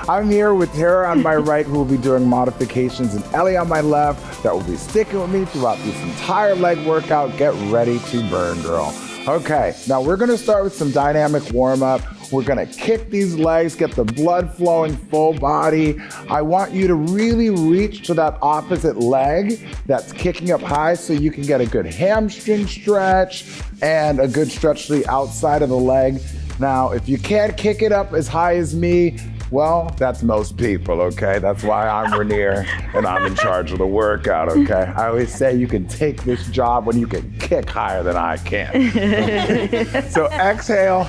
I'm here with Tarra on my right, who will be doing modifications, and Ellie on my left, that will be sticking with me throughout this entire leg workout. Get ready to burn, girl. Okay, now we're gonna start with some dynamic warm-up. We're gonna kick these legs, get the blood flowing full body. I want you to really reach to that opposite leg that's kicking up high so you can get a good hamstring stretch and a good stretch to the outside of the leg. Now, if you can't kick it up as high as me, well, that's most people, okay? That's why I'm Raneir and I'm in charge of the workout, okay? I always say you can take this job when you can kick higher than I can. So exhale,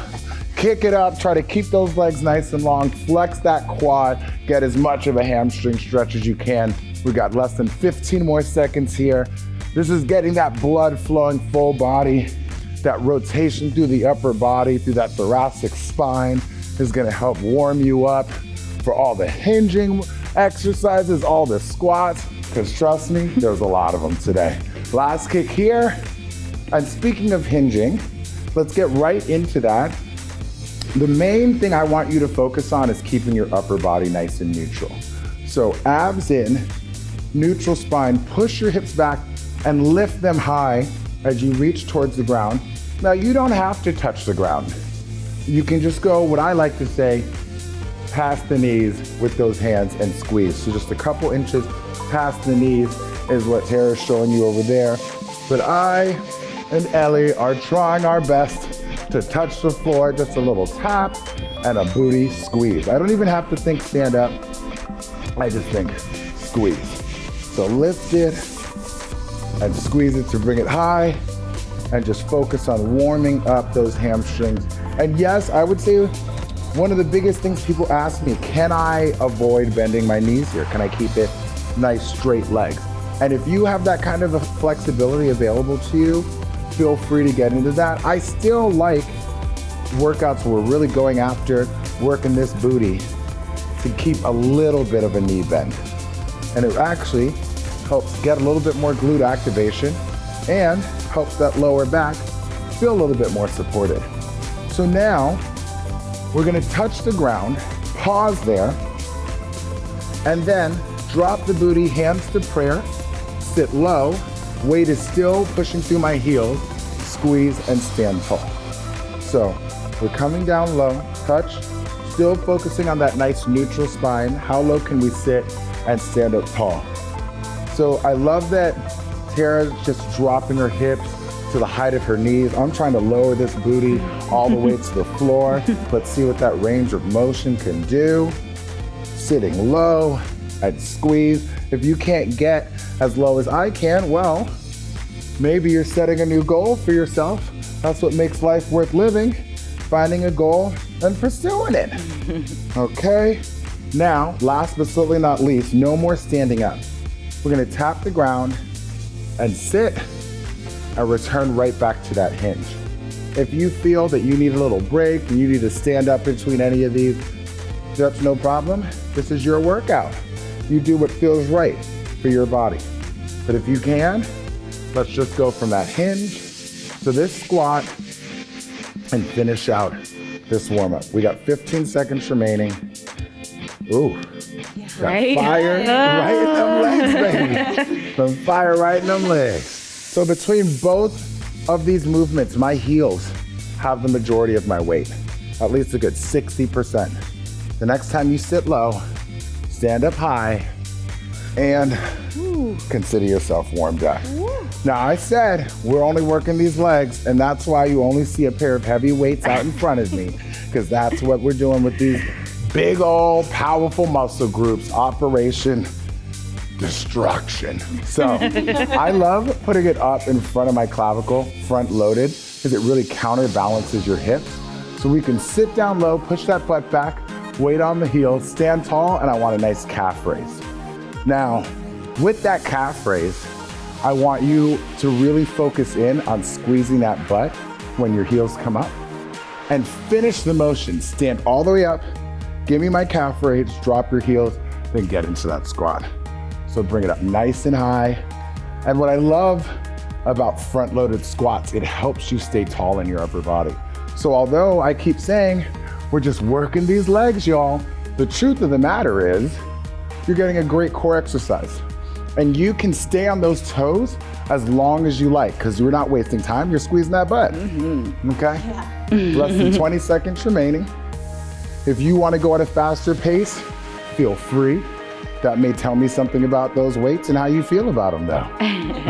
kick it up, try to keep those legs nice and long, flex that quad, get as much of a hamstring stretch as you can. We got less than 15 more seconds here. This is getting that blood flowing full body, that rotation through the upper body, through that thoracic spine is gonna help warm you up for all the hinging exercises, all the squats, because trust me, there's a lot of them today. Last kick here. And speaking of hinging, let's get right into that. The main thing I want you to focus on is keeping your upper body nice and neutral. So abs in, neutral spine, push your hips back and lift them high as you reach towards the ground. Now you don't have to touch the ground. You can just go, what I like to say, past the knees with those hands and squeeze. So just a couple inches past the knees is what Tara's showing you over there. But I and Ellie are trying our best to touch the floor, just a little tap and a booty squeeze. I don't even have to think stand up. I just think squeeze. So lift it and squeeze it to bring it high and just focus on warming up those hamstrings. And yes, I would say one of the biggest things people ask me, can I avoid bending my knees here? Can I keep it nice straight legs? And if you have that kind of a flexibility available to you, feel free to get into that. I still like workouts where we're really going after working this booty to keep a little bit of a knee bend. And it actually helps get a little bit more glute activation and helps that lower back feel a little bit more supported. So now we're gonna touch the ground, pause there, and then drop the booty, hands to prayer, sit low, weight is still pushing through my heels, squeeze and stand tall. So we're coming down low, touch, still focusing on that nice neutral spine. How low can we sit and stand up tall? So I love that Tara's just dropping her hips to the height of her knees. I'm trying to lower this booty all the way to the floor. Let's see what that range of motion can do. Sitting low and squeeze. If you can't get as low as I can, well, maybe you're setting a new goal for yourself. That's what makes life worth living, finding a goal and pursuing it. Okay, now, last but certainly not least, no more standing up. We're gonna tap the ground and sit and return right back to that hinge. If you feel that you need a little break and you need to stand up between any of these, that's no problem. This is your workout. You do what feels right for your body. But if you can, let's just go from that hinge to this squat and finish out this warm-up. We got 15 seconds remaining. Ooh, got right? Fire right in them legs, baby. Some fire right in them legs. So between both of these movements, my heels have the majority of my weight, at least a good 60%. The next time you sit low, stand up high, and consider yourself warmed up. Now I said we're only working these legs, and that's why you only see a pair of heavy weights out in front of me, because that's what we're doing with these big old powerful muscle groups, Operation Destruction. So I love putting it up in front of my clavicle, front loaded, because it really counterbalances your hips. So we can sit down low, push that butt back, weight on the heels, stand tall, and I want a nice calf raise. Now, with that calf raise, I want you to really focus in on squeezing that butt when your heels come up and finish the motion. Stand all the way up, give me my calf raise, drop your heels, then get into that squat. So bring it up nice and high. And what I love about front-loaded squats, it helps you stay tall in your upper body. So although I keep saying, we're just working these legs, y'all, The truth of the matter is, you're getting a great core exercise. And you can stay on those toes as long as you like, because you're not wasting time, you're squeezing that butt, okay? Less than 20 seconds remaining. If you wanna go at a faster pace, feel free. That may tell me something about those weights and how you feel about them though,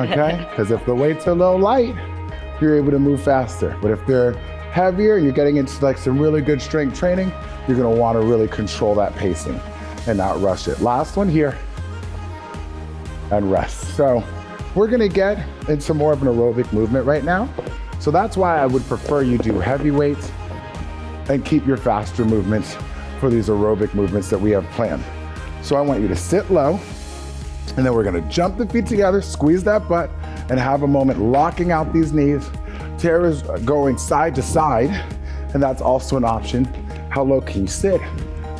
okay? Because if the weights are low light, you're able to move faster. But if they're heavier and you're getting into like some really good strength training, you're gonna wanna really control that pacing and not rush it. Last one here, and rest. So we're gonna get into more of an aerobic movement right now. So that's why I would prefer you do heavy weights and keep your faster movements for these aerobic movements that we have planned. So I want you to sit low, and then we're gonna jump the feet together, squeeze that butt, and have a moment locking out these knees. Tarra's going side to side, and that's also an option. How low can you sit?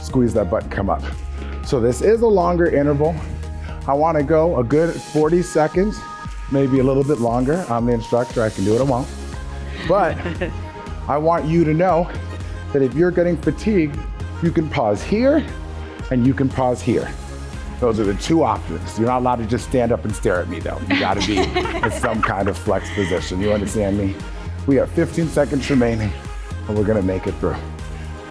Squeeze that butt and come up. So this is a longer interval. I wanna go a good 40 seconds, maybe a little bit longer. I'm the instructor, I can do what I want. But I want you to know that if you're getting fatigued, you can pause here and you can pause here. Those are the two options. You're not allowed to just stand up and stare at me though. You gotta be in some kind of flex position. You understand me? We have 15 seconds remaining and we're gonna make it through.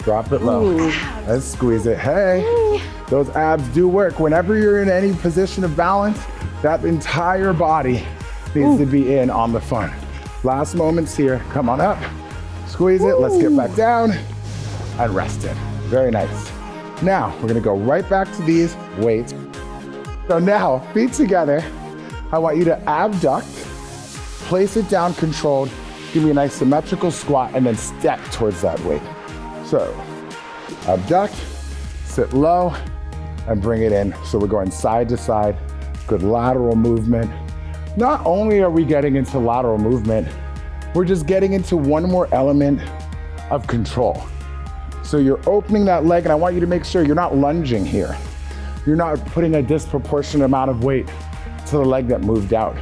Drop it low. Ooh. Let's squeeze it. Hey, those abs do work. Whenever you're in any position of balance, that entire body needs to be in on the fun. Last moments here. Come on up. Squeeze it. Let's get back down and rest it. Very nice. Now, we're gonna go right back to these weights. So now, feet together, I want you to abduct, place it down controlled, give me a nice symmetrical squat, and then step towards that weight. So, abduct, sit low, and bring it in. So we're going side to side, good lateral movement. Not only are we getting into lateral movement, we're just getting into one more element of control. So you're opening that leg, and I want you to make sure you're not lunging here. You're not putting a disproportionate amount of weight to the leg that moved out.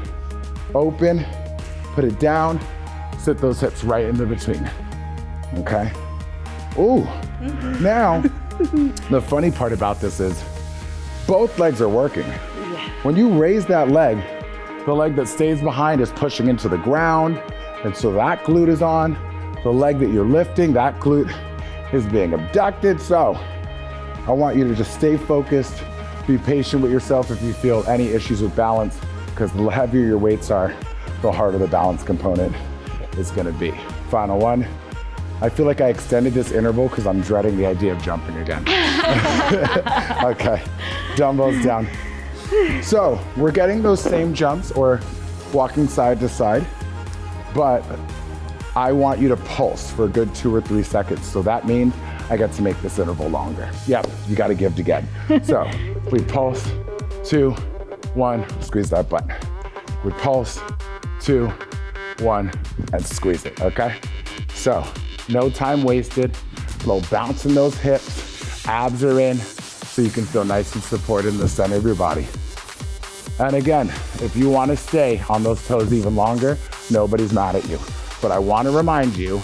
Open, put it down, sit those hips right in the between, okay? Ooh, now, the funny part about this is both legs are working. When you raise that leg, the leg that stays behind is pushing into the ground, and so that glute is on. The leg that you're lifting, that glute is being abducted. So I want you to just stay focused, be patient with yourself if you feel any issues with balance, because the heavier your weights are, the harder the balance component is gonna be. Final one. I feel like I extended this interval because I'm dreading the idea of jumping again. Okay, dumbbells down. So we're getting those same jumps or walking side to side, but I want you to pulse for a good 2 or 3 seconds. So that means I get to make this interval longer. Yep, you gotta give to get. So we pulse, 2, 1, squeeze that butt. We pulse, 2, 1, and squeeze it, okay? So no time wasted, little bounce in those hips, abs are in, so you can feel nice and supported in the center of your body. And again, if you wanna stay on those toes even longer, nobody's mad at you. But I wanna remind you,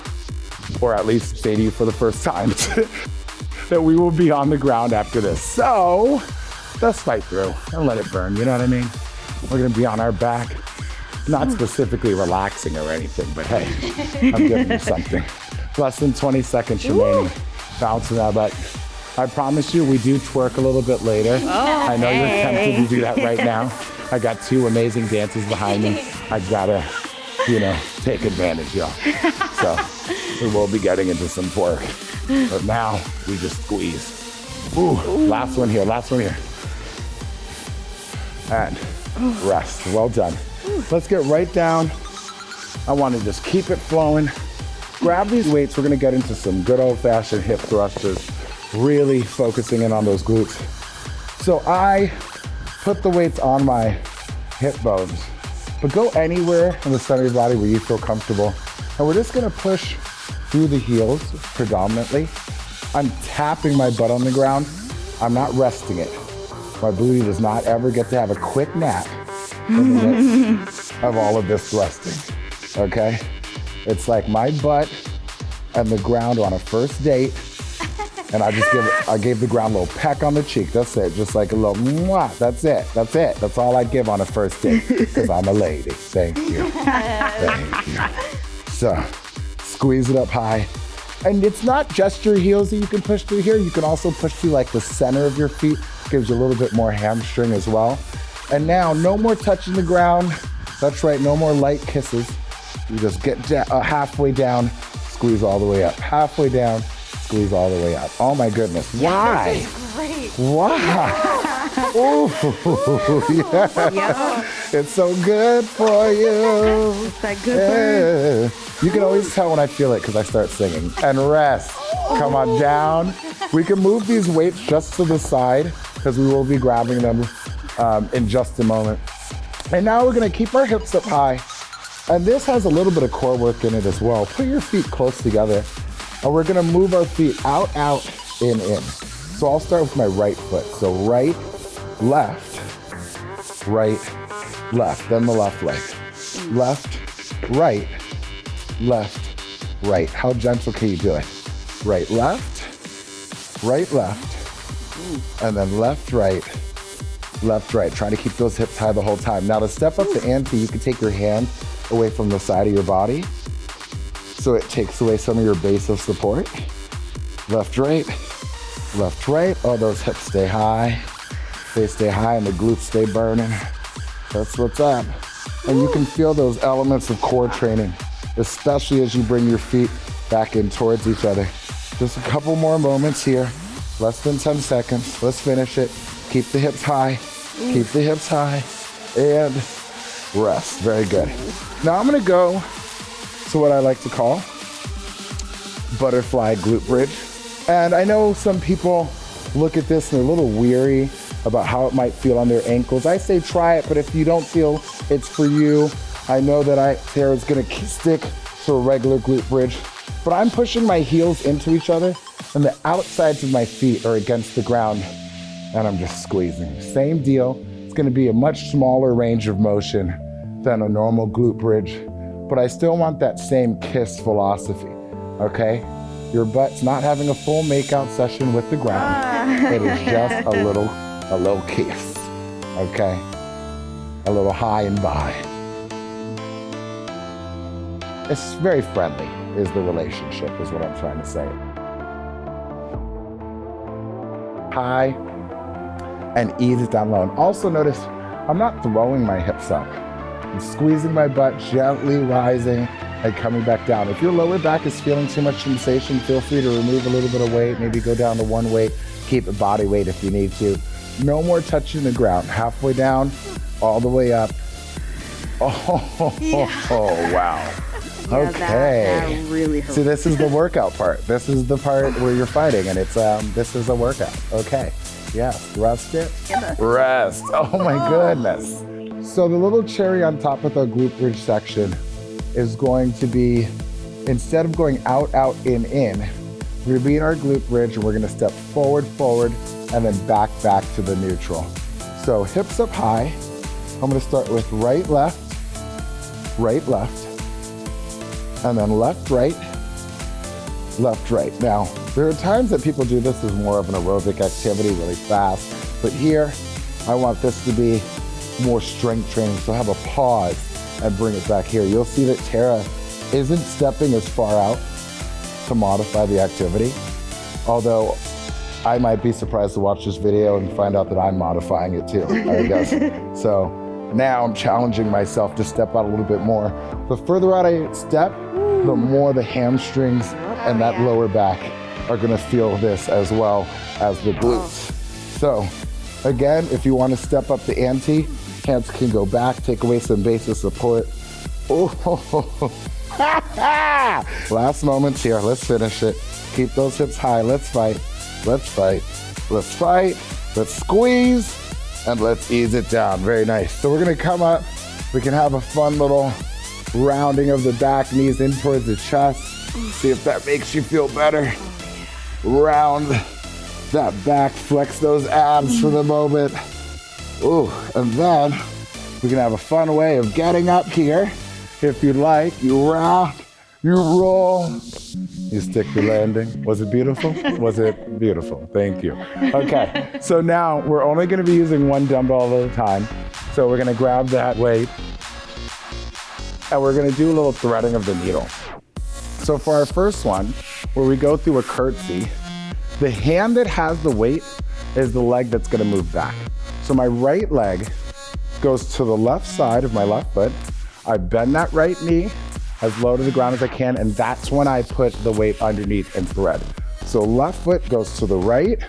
or at least say to you for the first time, that we will be on the ground after this. So let's fight through and let it burn, you know what I mean? We're gonna be on our back, not specifically relaxing or anything, but hey, I'm giving you something. Less than 20 seconds remaining. Bouncing that butt. I promise you, we do twerk a little bit later. Oh, I know you're tempted to do that right now. I got 2 amazing dancers behind me. I gotta, take advantage, y'all. So we will be getting into some twerk. But now we just squeeze. Ooh, last one here. And rest. Well done. Let's get right down. I want to just keep it flowing. Grab these weights. We're going to get into some good old-fashioned hip thrusters, really focusing in on those glutes. So I put the weights on my hip bones, but go anywhere in the center of your body where you feel comfortable. And we're just going to push through the heels predominantly. I'm tapping my butt on the ground. I'm not resting it. My booty does not ever get to have a quick nap in the midst of all of this thrusting, okay? It's like my butt and the ground on a first date, And I gave the ground a little peck on the cheek. That's it. Just like a little mwah. That's it. That's it. That's all I give on a first date because I'm a lady. Thank you. Thank you. So squeeze it up high. And it's not just your heels that you can push through here. You can also push through like the center of your feet. Gives you a little bit more hamstring as well. And now no more touching the ground. That's right. No more light kisses. You just get halfway down, squeeze all the way up. Halfway down, squeeze all the way up. Oh my goodness. Why? This is great. Why? Ooh, yeah. It's so good for you. It's that good You can always tell when I feel it because I start singing. And rest. Come on down. We can move these weights just to the side because we will be grabbing them in just a moment. And now we're gonna keep our hips up high. And this has a little bit of core work in it as well. Put your feet close together. And we're gonna move our feet out, out, in. So I'll start with my right foot. So right, left, right, left. Then the left leg. Left, right, left, right. How gentle can you do it? Right, left, and then left, right, left, right. Try to keep those hips high the whole time. Now to step up the ante, you can take your hand away from the side of your body. So it takes away some of your base of support. Left, right, left, right. Oh, those hips stay high. They stay high and the glutes stay burning. That's what's up. And you can feel those elements of core training, especially as you bring your feet back in towards each other. Just a couple more moments here. Less than 10 seconds. Let's finish it. Keep the hips high. Keep the hips high. And rest. Very good. Now I'm gonna go to what I like to call butterfly glute bridge. And I know some people look at this and they're a little weary about how it might feel on their ankles. I say try it, but if you don't feel it's for you, I know that Tarra's gonna stick to a regular glute bridge, but I'm pushing my heels into each other and the outsides of my feet are against the ground and I'm just squeezing. Same deal. It's gonna be a much smaller range of motion than a normal glute bridge, but I still want that same kiss philosophy, okay? Your butt's not having a full makeout session with the ground. It is just a little kiss, okay? A little high and by. It's very friendly is the relationship, is what I'm trying to say. High and ease it down low. And also notice, I'm not throwing my hips up. I'm squeezing my butt, gently rising and coming back down. If your lower back is feeling too much sensation, feel free to remove a little bit of weight, maybe go down to one weight, keep it body weight if you need to. No more touching the ground. Halfway down, all the way up. Oh wow. Yeah, Okay. that really hurts. See, this is the workout part. This is the part where you're fighting, and it's this is a workout. Okay. Yes. Rest it. Rest. Oh my goodness. So the little cherry on top of the glute bridge section is going to be, instead of going out, out, in, we're gonna be in our glute bridge and we're gonna step forward, and then back to the neutral. So hips up high. I'm gonna start with right, left, and then left, right. Now, there are times that people do this as more of an aerobic activity, really fast, but here, I want this to be more strength training, so have a pause and bring it back here. You'll see that Tarra isn't stepping as far out to modify the activity, although I might be surprised to watch this video and find out that I'm modifying it too, I guess. So now I'm challenging myself to step out a little bit more. The further out I step, the more the hamstrings and that lower back are gonna feel this as well as the glutes. So again, if you wanna step up the ante, hands can go back, take away some base of support. Oh, last moments here, let's finish it. Keep those hips high, let's fight, let's squeeze, and let's ease it down. Very nice. So we're gonna come up, we can have a fun little rounding of the back, knees in towards the chest. See if that makes you feel better. Round that back, flex those abs for the moment. Ooh, and then we can have a fun way of getting up here. If you'd like, you round, you roll, You stick the landing. Was it beautiful? Was it beautiful? Thank you. Okay, so now we're only gonna be using one dumbbell at a time. So we're gonna grab that weight and we're gonna do a little threading of the needle. So for our first one, where we go through a curtsy, the hand that has the weight is the leg that's gonna move back. So my right leg goes to the left side of my left foot. I bend that right knee as low to the ground as I can, and that's when I put the weight underneath and thread. So left foot goes to the right,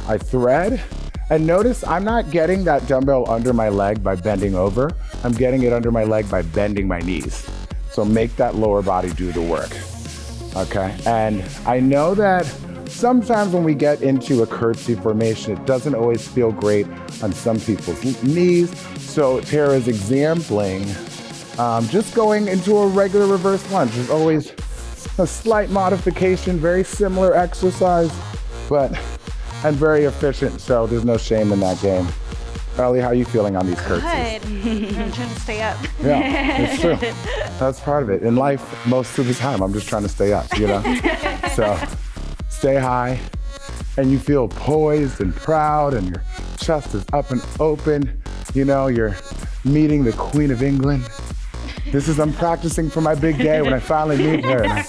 I thread, and notice I'm not getting that dumbbell under my leg by bending over, I'm getting it under my leg by bending my knees. So make that lower body do the work, okay? And I know that sometimes when we get into a curtsy formation, it doesn't always feel great on some people's knees. So Tarra's exampling just going into a regular reverse lunge. There's always a slight modification, very similar exercise, and very efficient, so there's no shame in that game. Ellie, how are you feeling on these curtsies? Good. I'm trying to stay up. Yeah, it's true. That's part of it. In life, most of the time, I'm just trying to stay up, you know? So stay high, and you feel poised and proud, and your chest is up and open. You know, you're meeting the Queen of England. I'm practicing for my big day when I finally meet her, and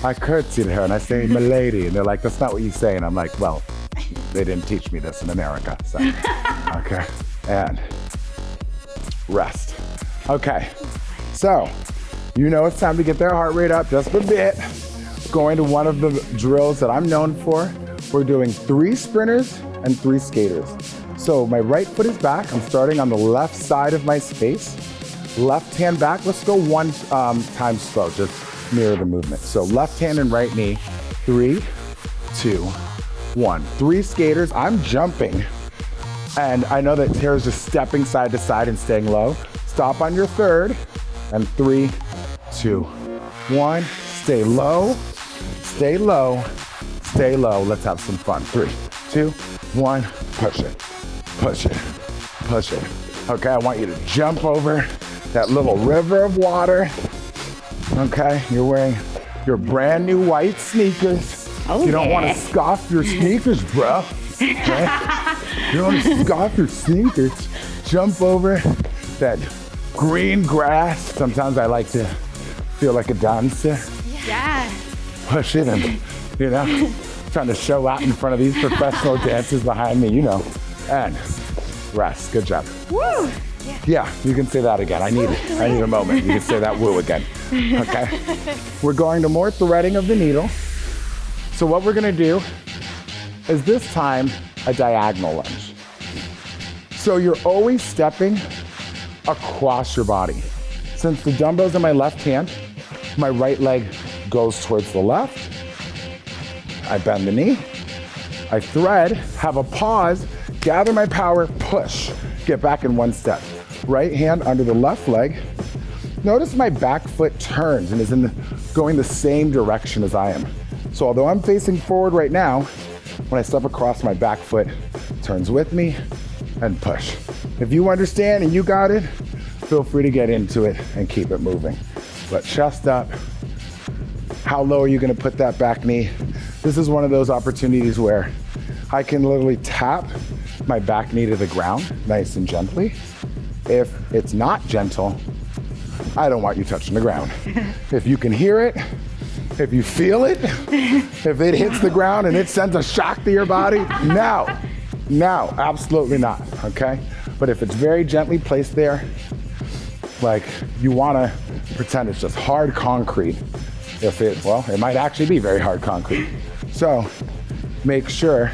I curtsy to her, and I say, "My lady," and they're like, "That's not what you say," and I'm like, "Well, they didn't teach me this in America, so." Okay, and rest. Okay, so you know it's time to get their heart rate up just a bit. Going to one of the drills that I'm known for. We're doing 3 sprinters and 3 skaters. So my right foot is back. I'm starting on the left side of my space. Left hand back. Let's go one time slow, just mirror the movement. So left hand and right knee. 3, 2, 1. 3 skaters. I'm jumping. And I know that Tarra's just stepping side to side and staying low. Stop on your third. And 3, 2, 1. Stay low. Stay low. Stay low. Let's have some fun. 3, 2, 1. Push it. Push it. Push it. Okay, I want you to jump over that little river of water. Okay, you're wearing your brand new white sneakers. Oh, you don't want to scoff your sneakers, bro. Okay? You don't want to scoff your sneakers. Jump over that green grass. Sometimes I like to feel like a dancer. Yeah. Push it and, you know, trying to show out in front of these professional dancers behind me, you know. And rest. Good job. Woo! Yeah, you can say that again. I need it. I need a moment. You can say that woo again. Okay. We're going to more threading of the needle. So what we're gonna do is this time a diagonal lunge. So you're always stepping across your body. Since the dumbbell's in my left hand, my right leg goes towards the left. I bend the knee. I thread, have a pause, gather my power, push, get back in one step. Right hand under the left leg. Notice my back foot turns and is going the same direction as I am. So although I'm facing forward right now, when I step across, my back foot turns with me and push. If you understand and you got it, feel free to get into it and keep it moving. But chest up. How low are you gonna put that back knee? This is one of those opportunities where I can literally tap my back knee to the ground, nice and gently. If it's not gentle, I don't want you touching the ground. If you can hear it, if you feel it, if it hits the ground and it sends a shock to your body, no, absolutely not, okay? But if it's very gently placed there, like you wanna pretend it's just hard concrete. It might actually be very hard concrete. So make sure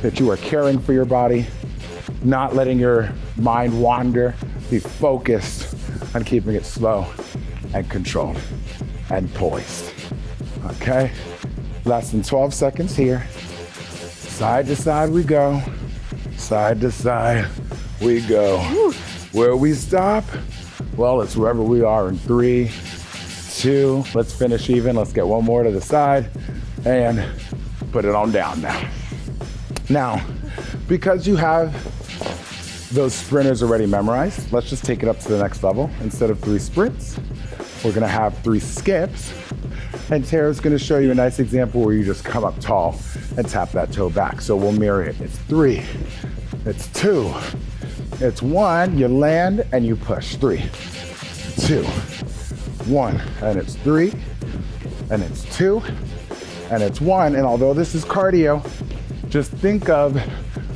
that you are caring for your body, not letting your mind wander, be focused on keeping it slow and controlled and poised. Okay, less than 12 seconds here. Side to side we go. Side to side we go. Where we stop? Well, it's wherever we are in 3, 2, let's finish even. Let's get one more to the side and put it on down now. Now, because you have those sprinters already memorized, let's just take it up to the next level. Instead of 3 sprints, we're gonna have 3 skips. And Tara's gonna show you a nice example where you just come up tall and tap that toe back. So we'll mirror it. It's 3, it's 2, it's 1, you land and you push. 3, 2, 1, and it's 3, and it's 2, and it's 1. And although this is cardio, just think of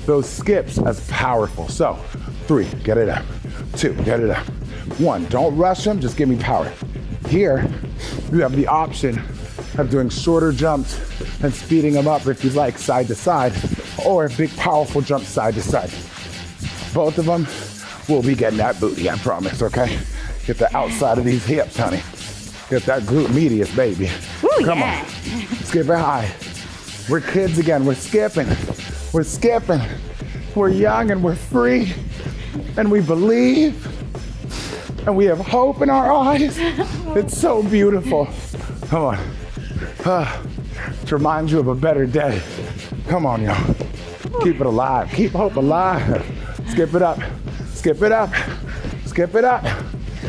those skips as powerful. So 3, get it up. 2, get it up. 1, don't rush them, just give me power. Here, you have the option of doing shorter jumps and speeding them up if you like, side to side, or a big powerful jump side to side. Both of them will be getting that booty, I promise, okay? Get the outside of these hips, honey. Get that glute medius, baby. Ooh, Come on, skip it high. We're kids again, we're skipping. We're skipping. We're young and we're free, and we believe, and we have hope in our eyes. It's so beautiful. Come on. To remind you of a better day. Come on, y'all. Keep it alive. Keep hope alive. Skip it up. Skip it up. Skip it up.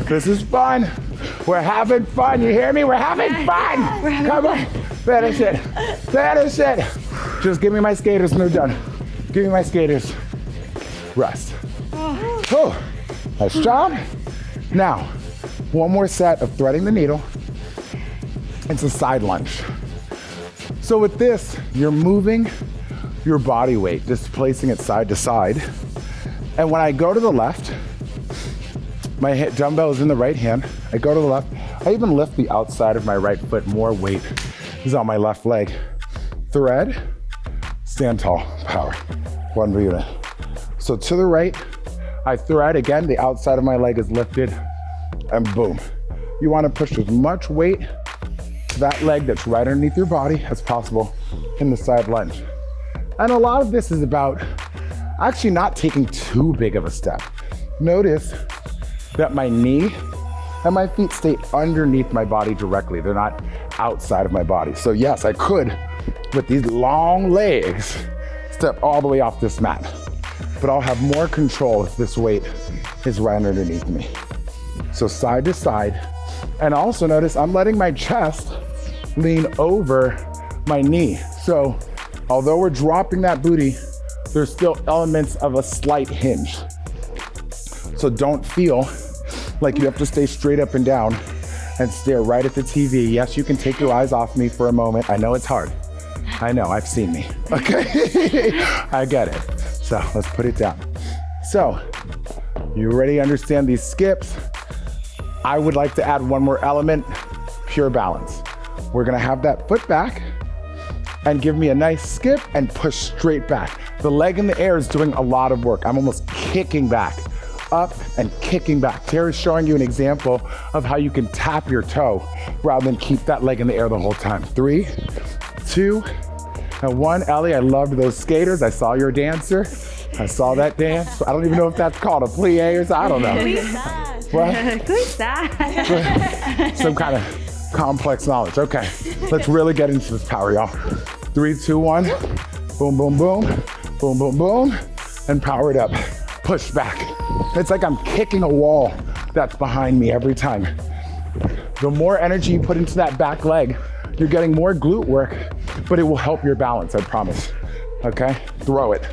This is fun. We're having fun. You hear me? We're having fun. Come on. Finish it. Finish it. Just give me my skaters and they're done. Give me my skaters. Rest. Oh, nice job. Now, one more set of threading the needle. It's a side lunge. So with this, you're moving your body weight, displacing it side to side. And when I go to the left, my dumbbell is in the right hand. I go to the left. I even lift the outside of my right foot. More weight is on my left leg. Thread, stand tall, power. 1 unit. So to the right, I thread again, the outside of my leg is lifted, and boom. You want to push as much weight to that leg that's right underneath your body as possible in the side lunge. And a lot of this is about actually not taking too big of a step. Notice that my knee and my feet stay underneath my body directly. They're not outside of my body. So yes, I could, with these long legs, step all the way off this mat. But I'll have more control if this weight is right underneath me. So side to side. And also notice I'm letting my chest lean over my knee. So although we're dropping that booty, there's still elements of a slight hinge. So don't feel like you have to stay straight up and down and stare right at the TV. Yes, you can take your eyes off me for a moment. I know it's hard. I know, I've seen me, okay? I get it. So let's put it down. So you already understand these skips. I would like to add one more element, pure balance. We're gonna have that foot back and give me a nice skip and push straight back. The leg in the air is doing a lot of work. I'm almost kicking back, up and kicking back. Tara's showing you an example of how you can tap your toe rather than keep that leg in the air the whole time. 3, 2, and 1. Ellie, I loved those skaters. I saw your dancer. I saw that dance. I don't even know if that's called a plie or something. I don't know. What? Some kind of complex knowledge. Okay, let's really get into this power, y'all. 3, 2, 1. Boom, boom, boom. Boom, boom, boom. And power it up. Push back. It's like I'm kicking a wall that's behind me every time. The more energy you put into that back leg, you're getting more glute work, but it will help your balance, I promise. Okay? Throw it.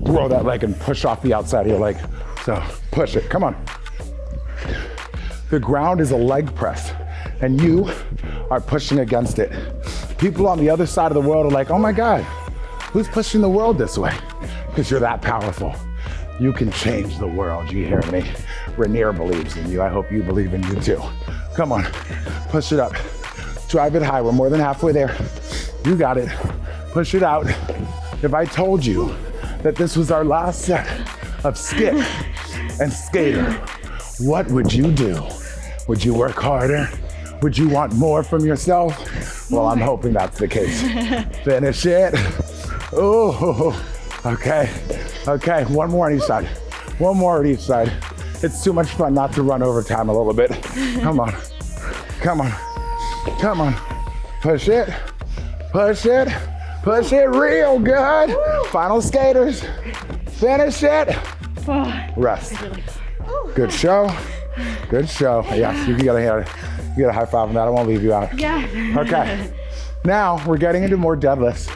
Throw that leg and push off the outside of your leg. So push it, come on. The ground is a leg press and you are pushing against it. People on the other side of the world are like, oh my God, who's pushing the world this way? Because you're that powerful. You can change the world, you hear me? Raneir believes in you. I hope you believe in you too. Come on, push it up. Drive it high, we're more than halfway there. You got it, push it out. If I told you that this was our last set of skip and skater, what would you do? Would you work harder? Would you want more from yourself? Well, I'm hoping that's the case. Finish it. Oh, okay. Okay, one more on each side. One more on each side. It's too much fun not to run over time a little bit. Come on, come on, come on. Push it, push it, push it real good. Final skaters, finish it. Rest. Good show, good show. Yes, you You get a high five on that, I won't leave you out. Yeah. Okay, now we're getting into more deadlifts.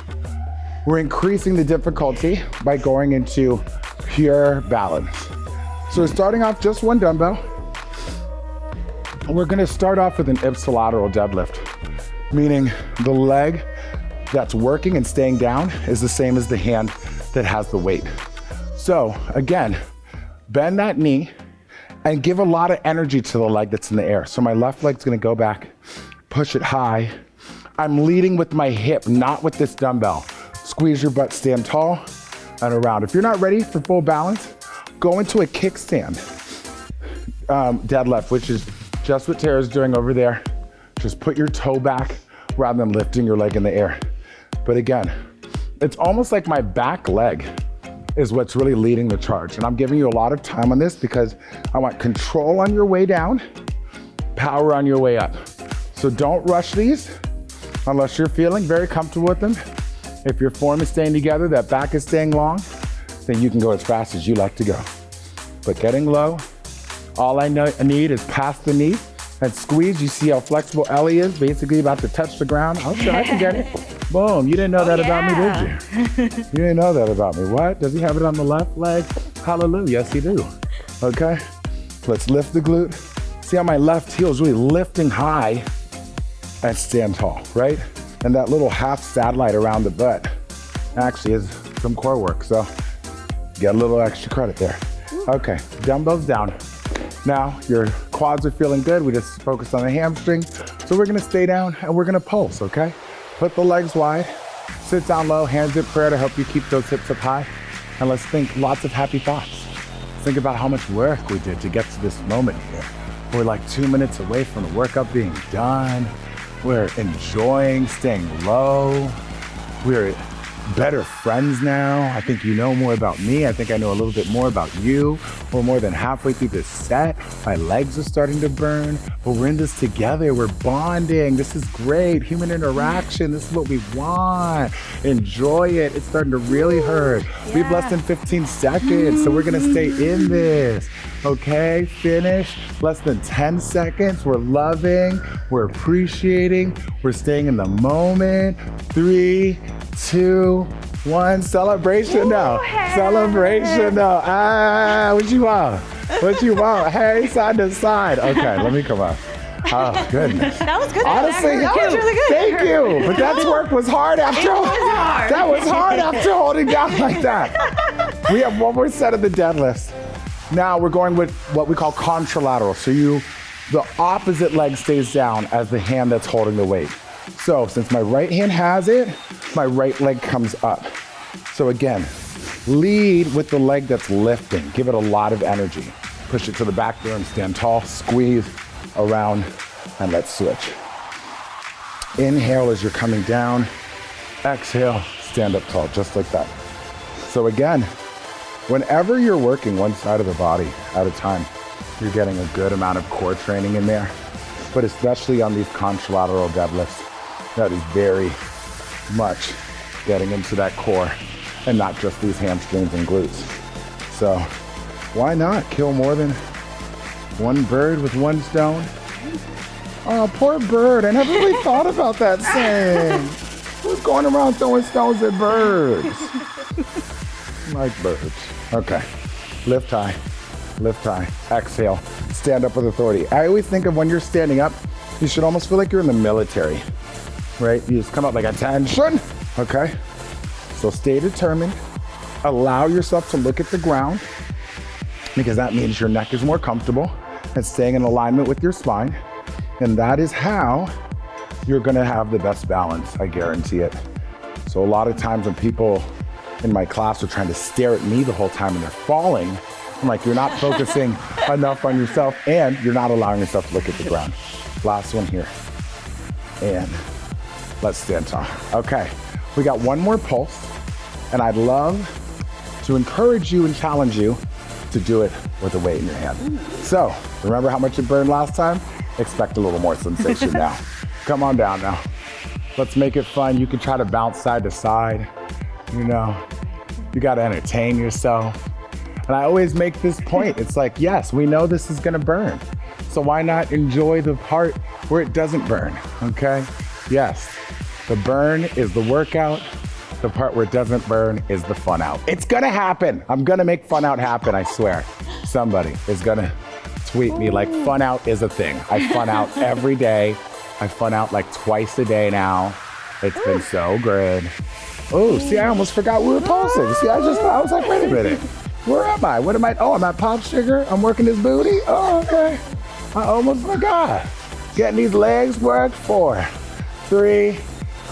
We're increasing the difficulty by going into pure balance. So we're starting off just one dumbbell. We're gonna start off with an ipsilateral deadlift, meaning the leg that's working and staying down is the same as the hand that has the weight. So again, bend that knee and give a lot of energy to the leg that's in the air. So my left leg's gonna go back, push it high. I'm leading with my hip, not with this dumbbell. Squeeze your butt, stand tall and around. If you're not ready for full balance, go into a kickstand deadlift, which is just what Tarra's doing over there. Just put your toe back rather than lifting your leg in the air. But again, it's almost like my back leg is what's really leading the charge. And I'm giving you a lot of time on this because I want control on your way down, power on your way up. So don't rush these unless you're feeling very comfortable with them. If your form is staying together, that back is staying long, then you can go as fast as you like to go. But getting low, all I need is past the knee and squeeze. You see how flexible Ellie is, basically about to touch the ground. Oh, sure, I can get it. Boom, you didn't know that about me, did you? You didn't know that about me. What? Does he have it on the left leg? Hallelujah, yes he do. Okay, let's lift the glute. See how my left heel is really lifting high and stand tall, right? And that little half satellite around the butt actually is some core work, so get a little extra credit there. Okay, dumbbells down. Now your quads are feeling good. We just focused on the hamstrings. So we're gonna stay down and we're gonna pulse, okay? Put the legs wide, sit down low, hands in prayer to help you keep those hips up high. And let's think lots of happy thoughts. Think about how much work we did to get to this moment here. We're like 2 minutes away from the workout being done. We're enjoying staying low. We're better friends now. I think you know more about me. I think I know a little bit more about you. We're more than halfway through this set. My legs are starting to burn, but we're in this together. We're bonding. This is great. Human interaction. This is what we want. Enjoy it. It's starting to really hurt. Yeah. We have less than 15 seconds, so we're gonna stay in this. Okay, finish. Less than 10 seconds. We're loving, we're appreciating, we're staying in the moment. 3, 2, 1, celebration now. Celebration now. Ah, what you want? What you want? Hey, side to side. Okay, let me come up. Oh, goodness. That was good. Honestly, that was really good. Thank you. But that work was hard after. That was hard after holding down like that. We have one more set of the deadlifts. Now we're going with what we call contralateral. So the opposite leg stays down as the hand that's holding the weight. So since my right hand has it, my right leg comes up. So again, lead with the leg that's lifting. Give it a lot of energy. Push it to the back there and stand tall, squeeze around, and let's switch. Inhale as you're coming down. Exhale, stand up tall, just like that. So again, whenever you're working one side of the body at a time, you're getting a good amount of core training in there, but especially on these contralateral deadlifts, that is very much getting into that core and not just these hamstrings and glutes. So why not kill more than one bird with one stone? Oh, poor bird. I never really thought about that saying. Who's going around throwing stones at birds? Like birds. Okay, lift high, exhale, stand up with authority. I always think of when you're standing up, you should almost feel like you're in the military, right? You just come up like attention, okay? So stay determined, allow yourself to look at the ground because that means your neck is more comfortable and staying in alignment with your spine. And that is how you're gonna have the best balance, I guarantee it. So a lot of times when people in my class are trying to stare at me the whole time and they're falling, I'm like, you're not focusing enough on yourself and you're not allowing yourself to look at the ground. Last one here. And let's stand tall. Okay, we got one more pulse and I'd love to encourage you and challenge you to do it with a weight in your hand. So remember how much it burned last time? Expect a little more sensation now. Come on down now. Let's make it fun. You can try to bounce side to side. You know, you gotta entertain yourself. And I always make this point. It's like, yes, we know this is gonna burn. So why not enjoy the part where it doesn't burn, okay? Yes, the burn is the workout. The part where it doesn't burn is the fun out. It's gonna happen. I'm gonna make fun out happen, I swear. Somebody is gonna tweet me like fun out is a thing. I fun out every day. I fun out like twice a day now. It's been so good. Oh, see, I almost forgot we were pulsing. See, I was like, wait a minute. Where am I? What am I? Oh, I'm at POPSUGAR. I'm working this booty. Oh, okay. I almost forgot. Getting these legs worked. 4, 3,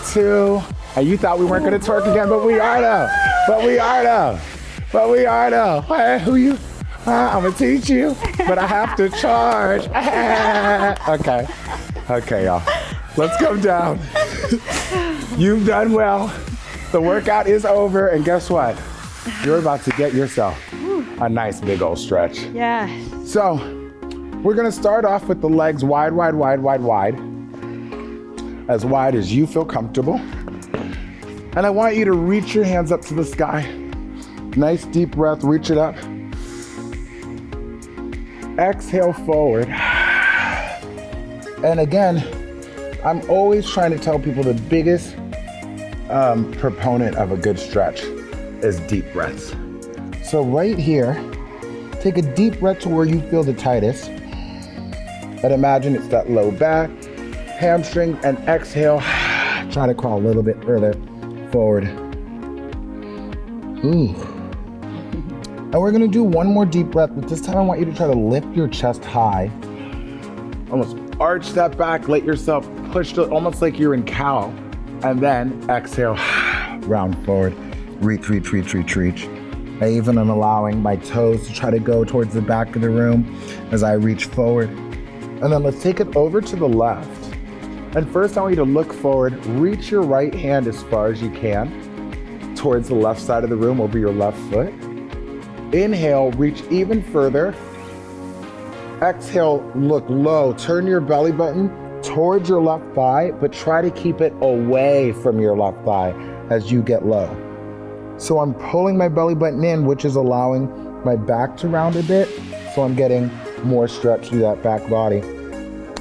2. And you thought we weren't gonna twerk again, but we are though. Hey, who you? I'm gonna teach you, but I have to charge. Okay, y'all. Let's come down. You've done well. The workout is over, and guess what? You're about to get yourself a nice big old stretch. Yeah. So, we're gonna start off with the legs wide. As wide as you feel comfortable. And I want you to reach your hands up to the sky. Nice deep breath, reach it up. Exhale forward. And again, I'm always trying to tell people the biggest proponent of a good stretch is deep breaths. So right here, take a deep breath to where you feel the tightest. And imagine it's that low back, hamstring, and exhale. Try to crawl a little bit further forward. Ooh. And we're gonna do one more deep breath, but this time I want you to try to lift your chest high. Almost arch that back, let yourself push to almost like you're in cow. And then exhale, round forward. Reach. I even am allowing my toes to try to go towards the back of the room as I reach forward. And then let's take it over to the left. And first I want you to look forward, reach your right hand as far as you can towards the left side of the room over your left foot. Inhale, reach even further. Exhale, look low. Turn your belly button towards your left thigh, but try to keep it away from your left thigh as you get low. So I'm pulling my belly button in, which is allowing my back to round a bit. So I'm getting more stretch through that back body.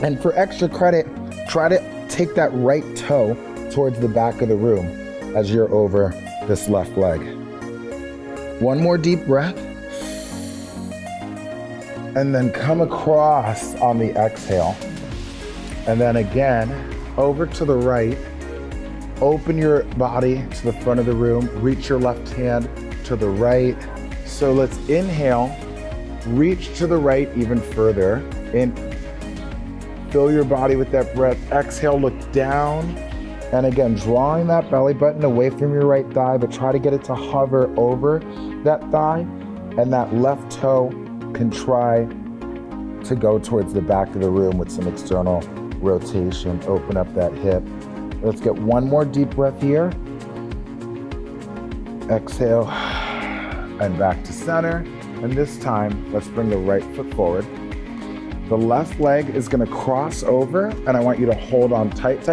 And for extra credit, try to take that right toe towards the back of the room as you're over this left leg. One more deep breath. And then come across on the exhale. And then again, over to the right. Open your body to the front of the room. Reach your left hand to the right. So let's inhale. Reach to the right even further. In. Fill your body with that breath. Exhale, look down. And again, drawing that belly button away from your right thigh, but try to get it to hover over that thigh. And that left toe can try to go towards the back of the room with some external rotation. Open up that hip. Let's get one more deep breath here. Exhale, and back to center. And this time, let's bring the right foot forward. The left leg is gonna cross over, and I want you to hold on tight.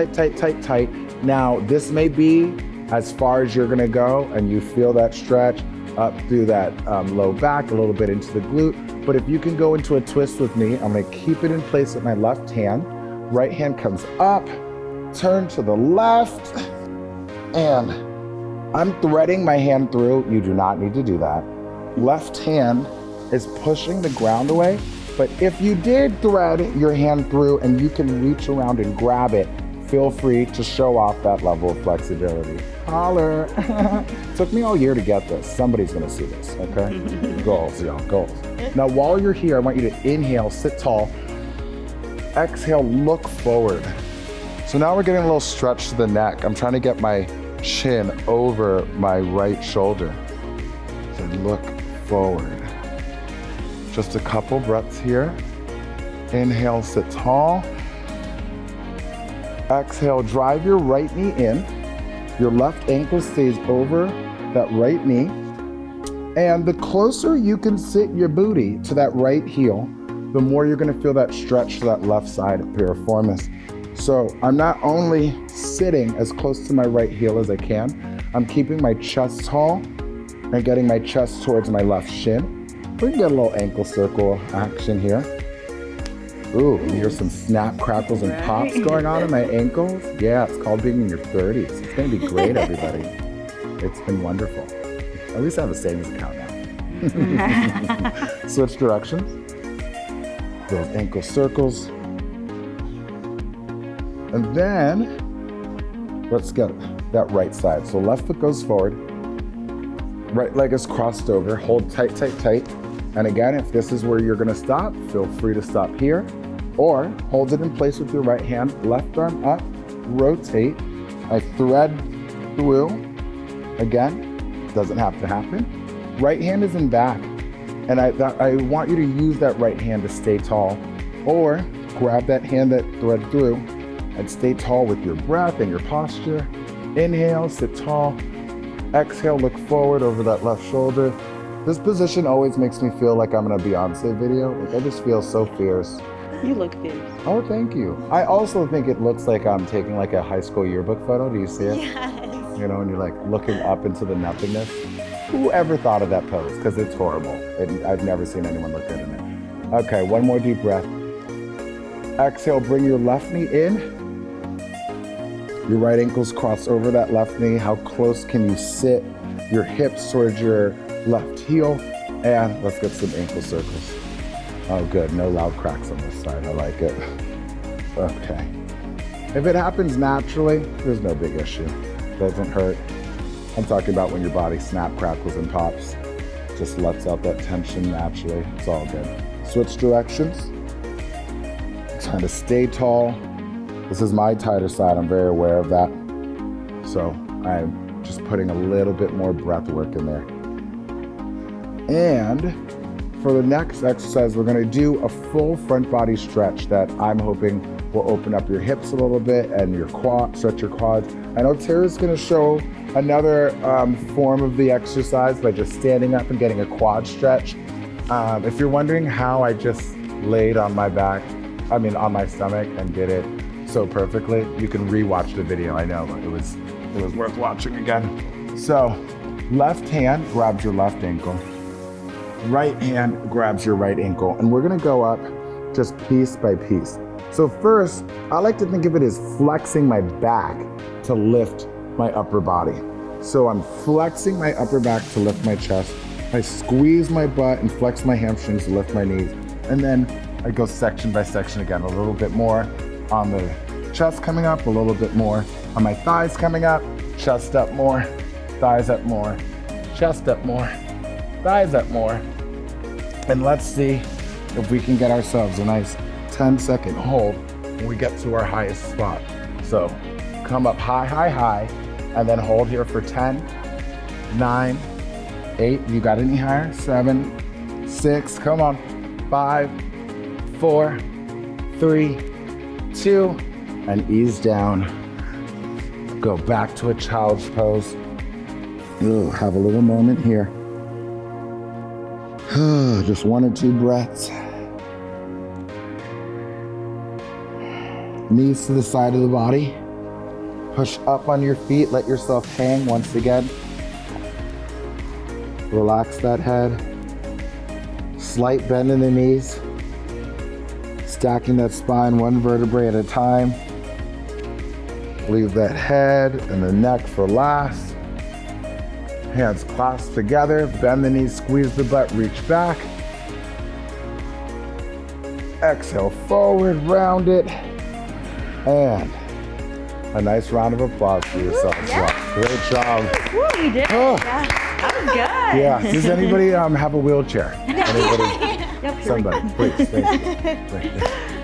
Now, this may be as far as you're gonna go, and you feel that stretch up through that low back, a little bit into the glute. But if you can go into a twist with me, I'm gonna keep it in place with my left hand. Right hand comes up, turn to the left, and I'm threading my hand through. You do not need to do that. Left hand is pushing the ground away, but if you did thread your hand through and you can reach around and grab it, feel free to show off that level of flexibility. Holler. Took me all year to get this. Somebody's gonna see this, okay? Goals, y'all, goals. Now, while you're here, I want you to inhale, sit tall. Exhale, look forward. So now we're getting a little stretch to the neck. I'm trying to get my chin over my right shoulder. So look forward. Just a couple breaths here. Inhale, sit tall. Exhale, drive your right knee in. Your left ankle stays over that right knee. And the closer you can sit your booty to that right heel, the more you're gonna feel that stretch to that left side piriformis. So I'm not only sitting as close to my right heel as I can, I'm keeping my chest tall and getting my chest towards my left shin. We can get a little ankle circle action here. Ooh, and here's some snap, crackles, and pops going on in my ankles. Yeah, it's called being in your 30s. It's gonna be great, everybody. It's been wonderful. At least I have a savings account now. Switch directions. Those ankle circles. And then, let's get that right side. So left foot goes forward. Right leg is crossed over. Hold tight, tight, tight. And again, if this is where you're gonna stop, feel free to stop here. Or hold it in place with your right hand. Left arm up, rotate. I thread through. Again, doesn't have to happen. Right hand is in back. And I want you to use that right hand to stay tall. Or grab that hand that thread through and stay tall with your breath and your posture. Inhale, sit tall. Exhale, look forward over that left shoulder. This position always makes me feel like I'm in a Beyonce video. Like I just feel so fierce. You look fierce. Oh, thank you. I also think it looks like I'm taking like a high school yearbook photo. Do you see it? Yes. You know, and you're like looking up into the nothingness. Whoever thought of that pose? Because it's horrible. I've never seen anyone look good in it. Okay, one more deep breath. Exhale, bring your left knee in. Your right ankle's crossed over that left knee. How close can you sit your hips towards your left heel? And let's get some ankle circles. Oh, good. No loud cracks on this side. I like it. Okay. If it happens naturally, there's no big issue. Doesn't hurt. I'm talking about when your body snap, crackles, and pops. Just lets out that tension naturally. It's all good. Switch directions. Trying to stay tall. This is my tighter side. I'm very aware of that. So I'm just putting a little bit more breath work in there. And for the next exercise, we're gonna do a full front body stretch that I'm hoping will open up your hips a little bit and your quad, stretch your quads. I know Tara's gonna show another form of the exercise by just standing up and getting a quad stretch. If you're wondering how I just laid on my back, on my stomach and did it so perfectly, you can re-watch the video. I know, but it was worth watching again. So, left hand grabs your left ankle. Right hand grabs your right ankle, and we're gonna go up just piece by piece. So first, I like to think of it as flexing my back to lift my upper body. So I'm flexing my upper back to lift my chest. I squeeze my butt and flex my hamstrings to lift my knees. And then I go section by section again, a little bit more on the chest coming up, a little bit more on my thighs coming up, chest up more, thighs up more, chest up more, thighs up more. And let's see if we can get ourselves a nice 10-second hold when we get to our highest spot. So come up high, high, high, and then hold here for 10, 9, 8, you got any higher? 7, 6, come on, 5, 4, 3, 2, and ease down. Go back to a child's pose. Ooh, have a little moment here. Just 1 or 2 breaths. Knees to the side of the body. Push up on your feet, let yourself hang once again. Relax that head. Slight bend in the knees. Stacking that spine 1 vertebrae at a time. Leave that head and the neck for last. Hands clasped together, bend the knees, squeeze the butt, reach back. Exhale forward, round it. And a nice round of applause for yourself as well. Great job. Woo, you did. Oh. Yeah, that was good. Yeah, does anybody have a wheelchair? Anybody? Yep, here we Somebody, please, thank you. Thank you.